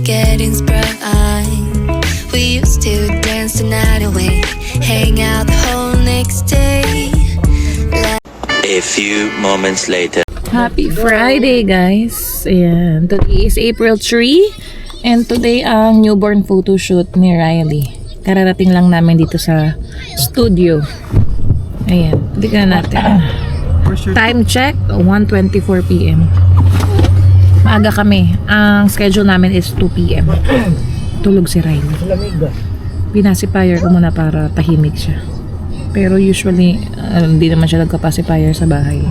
Getting sprung. We used to dance the night away, hang out the whole next day. A few moments later. Happy Friday, guys. Ayan. Today is April 3 and today ang newborn photoshoot ni Riley. Kararating lang namin dito sa studio. Ayan. Tignan natin. Time check, 1:24 p.m. Maaga kami. Ang schedule namin is 2 p.m. Tulog si Riley. Pinacifier ko muna para tahimik siya. Pero usually, hindi naman siya nagka-pacifier sa bahay.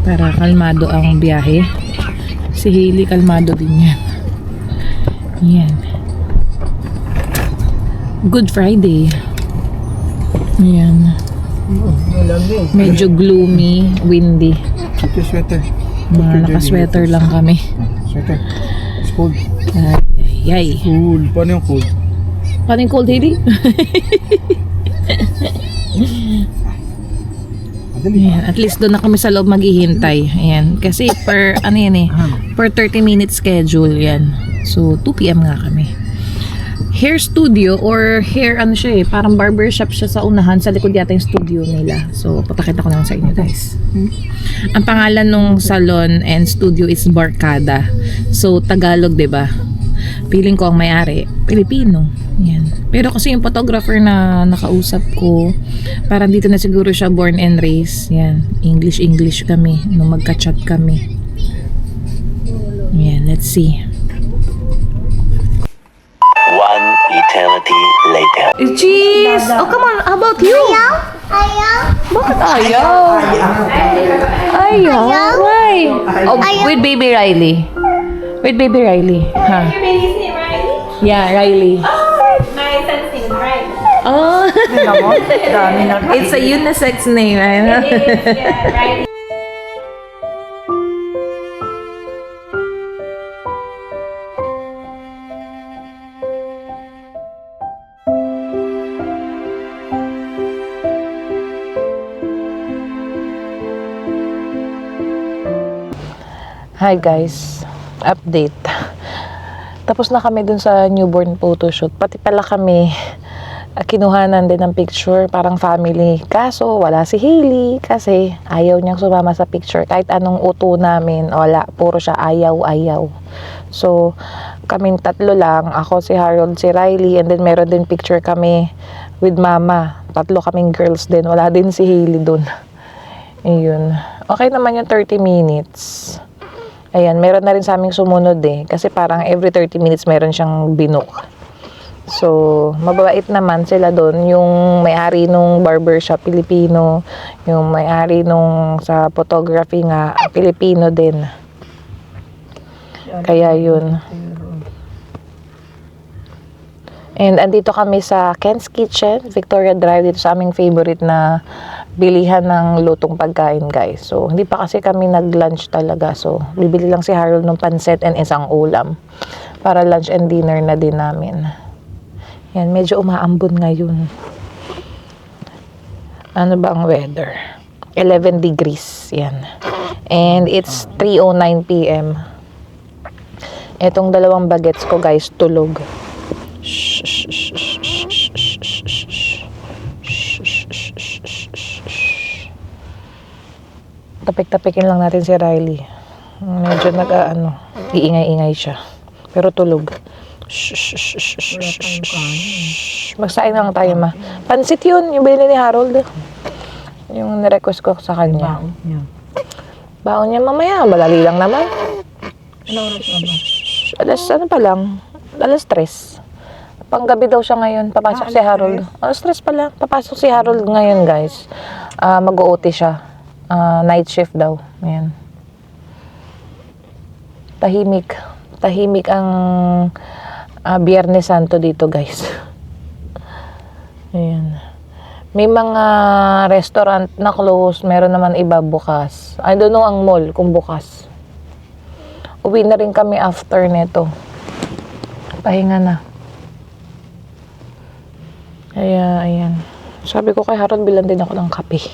Para kalmado ang biyahe. Si Hailey, kalmado din yan. Yan. Good Friday. Yan. Medyo gloomy, windy. Sweater. Mga naka-sweater lang kami. Sweater. It's cold. Ay. Cool. Paano yung cold? Paano yung cold, Hailey? Ayan, at least doon na kami sa loob maghihintay. Ayan. Kasi per 30 minutes schedule yan. So 2 p.m. nga kami. Hair studio or hair parang barbershop siya sa unahan, sa likod yata yung studio nila. So papakita ko lang sa inyo, guys. Ang pangalan nung salon and studio is Barkada. So Tagalog, 'di ba? Feeling ko ang may-ari Pilipino. Yan. Pero kasi yung photographer na nakausap ko, parang dito na siguro siya born and raised. Yan. English kami nung magka-chat kami. Yan, let's see. One eternity later. Cheese! Oh, come on. How about you? Bakit ayaw? Ayaw? Why? Oh, with baby Riley. With baby Riley. Huh? Your baby's name Riley? Yeah, Riley. Oh, my son's name is Riley. Oh. It's a unisex name, right? It is, yeah, Riley. Hi guys, update. Tapos na kami dun sa newborn photoshoot. Pati pala kami kinuhanan din ng picture, parang family. Kaso wala si Hailey kasi ayaw niyang sumama sa picture. Kahit anong uto namin, wala. Puro siya ayaw. So, kaming tatlo lang. Ako, si Harold, si Riley, and then meron din picture kami with mama. Tatlo kaming girls din. Wala din si Hailey dun. Ayun. Okay naman yung 30 minutes. Ayan, meron na rin sa aming sumunod kasi parang every 30 minutes meron siyang binook. So, mababait naman sila doon. Yung may-ari nung barbershop, Pilipino. Yung may-ari nung sa photography nga, Pilipino din. Kaya yun. And andito kami sa Ken's Kitchen, Victoria Drive, dito sa aming favorite na bilihan ng lutong pagkain, guys. So, hindi pa kasi kami nag-lunch talaga. So, bibili lang si Harold ng pansit and isang ulam para lunch and dinner na din namin. Yan, medyo umaambon ngayon. Ano ba ang weather? 11 degrees. Yan. And it's 3:09 p.m. Etong dalawang bagets ko, guys, tulog. Tapik-tapikin lang natin si Riley. Medyo iingay-ingay siya. Pero tulog. Magsaing lang tayo, ma. Pansit yun, yung binili ni Harold. Yung nirequest ko sa kanya. Baon niya mamaya, madali lang naman. Alas, ano pa lang? Alas 3. Panggabi daw siya ngayon. Papasok si Harold. Alas 3 pala. Papasok si Harold ngayon, guys. Mag-OT siya. Night shift daw. Ayan. Tahimik. Tahimik ang Biyernes Santo dito, guys. Ayan. May mga restaurant na close. Meron naman iba bukas. I don't know ang mall kung bukas. Uwi na rin kami after neto. Pahinga na. Kaya, ayan. Sabi ko kay Harold, bilan din ako ng kape.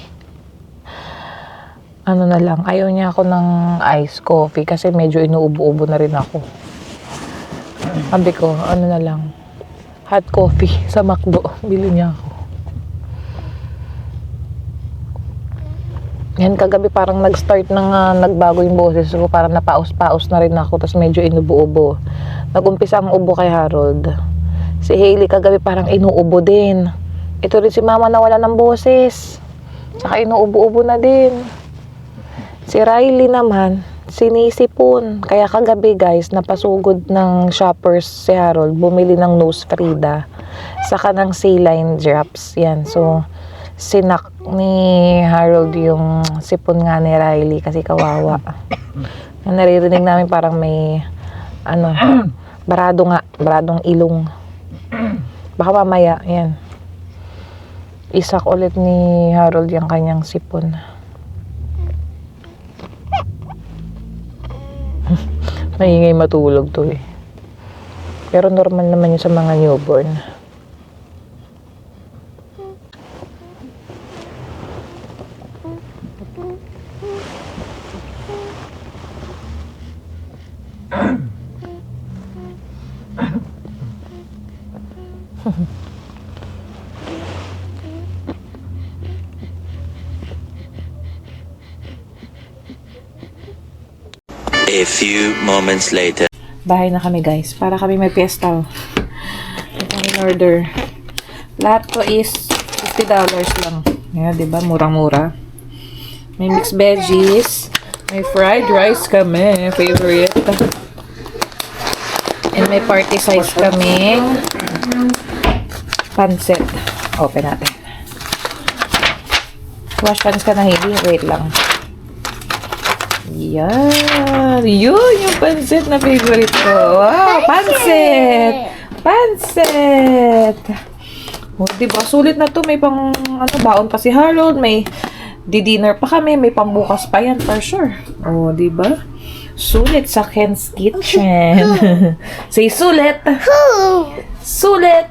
Ano na lang, ayaw niya ako ng iced coffee kasi medyo inuubo-ubo na rin ako. Sabi ko, ano na lang, hot coffee sa McDo. Bili niya ako. Yan, kagabi parang nag-start na nagbago yung boses ko. Parang napaus-paus na rin ako. Tapos medyo inubo-ubo. Nag-umpisa ang ubo kay Harold. Si Hailey kagabi parang inuubo din. Ito rin si Mama na wala ng boses. Saka inuubo-ubo na din. Si Riley naman, sinisipon. Kaya kagabi guys, napasugod ng shoppers si Harold. Bumili ng nose Frida. Saka ng saline drops. Yan, so sinak ni Harold yung sipon nga ni Riley kasi kawawa. Naririnig namin parang may baradong ilong. Baka mamaya, yan. Isak ulit ni Harold yung kanyang sipon. Maingay matulog to eh. Pero normal naman yun sa mga newborn. A few moments later. Bahay na kami guys. Para kami may piyesta. Ito in order. Lahat to is $50 lang. Ayan, diba? Murang-mura. May mixed veggies. May fried rice kami. Favorite. And may party size kaming pancit. Open natin. Wash hands ka na, Hailey. Wait lang. Yan. Yun yung pancit na favorite ko. Wow! Pancit! Pancit! O, diba? Sulit na to. May pang, baon pa si Harold. May di-dinner pa kami. May pambukas pa yan for sure. O, diba? Sulit sa Ken's Kitchen. Say sulit! Sulit!